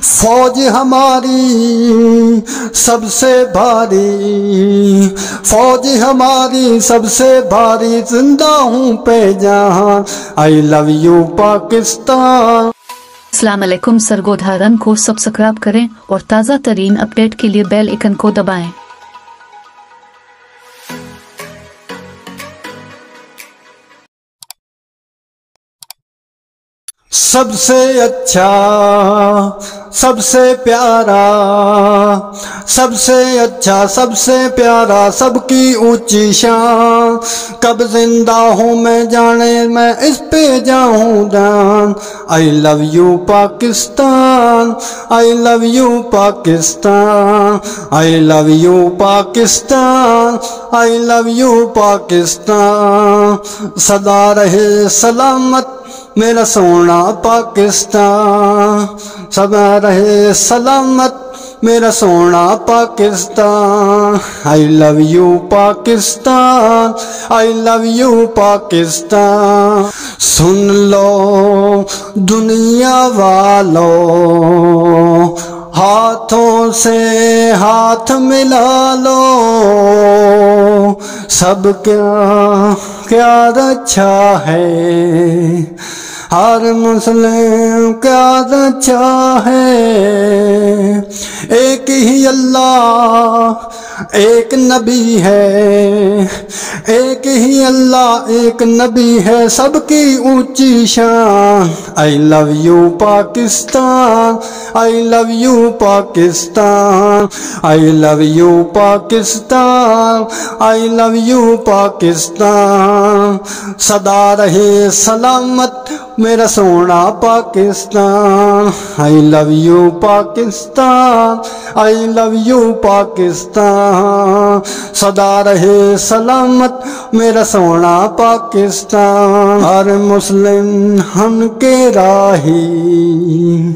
فوج ہماری سب سے بھاری، فوج ہماری سب سے بھاری، زندہ ہوں پہ جہاں، آئی لو یو پاکستان۔ السلام علیکم، سرگودھارن کو سبسکرائب کریں اور تازہ ترین اپڈیٹ کے لیے بیل آئیکن کو دبائیں۔ سب سے اچھا، سب سے پیارا، سب سے اچھا، سب سے پیارا، سب کی اونچی شان، کب زندہ ہوں میں جانے میں اس پہ جاؤں جان، I love you Pakistan, I love you Pakistan, I love you Pakistan, I love you Pakistan, سدا رہے سلامت میرا سونا پاکستان، سدا رہے سلامت میرا سونا Pakistan, I love you Pakistan, I love you Pakistan. سن لو دنیا والو، ہاتھوں سے ہاتھ ملا لو، سب کیا اچھا ہے، ہر مسلم کیا اچھا ہے، ایک ہی اللہ ایک نبی ہے، ایک ہی اللہ ایک نبی ہے، سب کی اونچی شان، I love you Pakistan, I love you Pakistan, I love you Pakistan, I love you Pakistan, سدا رہے سلامت میرا سونا Pakistan, I love you Pakistan, I love you Pakistan, سدا رہے سلامت میرا سونا پاکستان۔ ہر مسلم ہم کے راہی،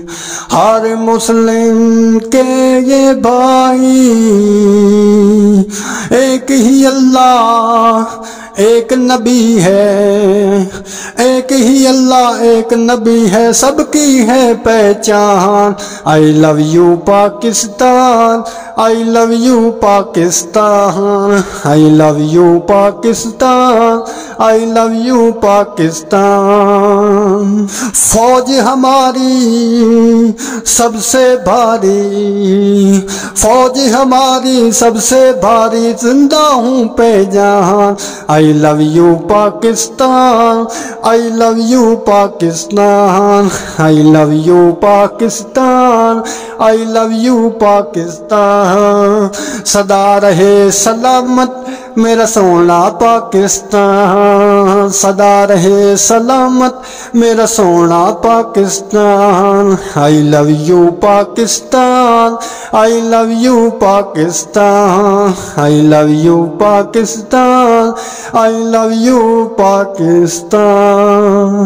ہر مسلم کے یہ بھائی، ایک ہی اللہ ایک نبی ہے، ایک ہی اللہ ایک نبی ہے، سب کی ہے پہچان، I love you Pakistan, I love you Pakistan, I love you Pakistan, I love you Pakistan. فوج ہماری سب سے بھاری، فوج ہماری سب سے بھاری، زندہ ہوں پہ جہاں، I love you Pakistan, I love you Pakistan, I love you Pakistan, I love you Pakistan, سدا رہے سلامت میرا سونا پاکستان، سدا رہے سلامت میرا سونا Pakistan, I love you Pakistan, I love you Pakistan, I love you Pakistan, I love you Pakistan.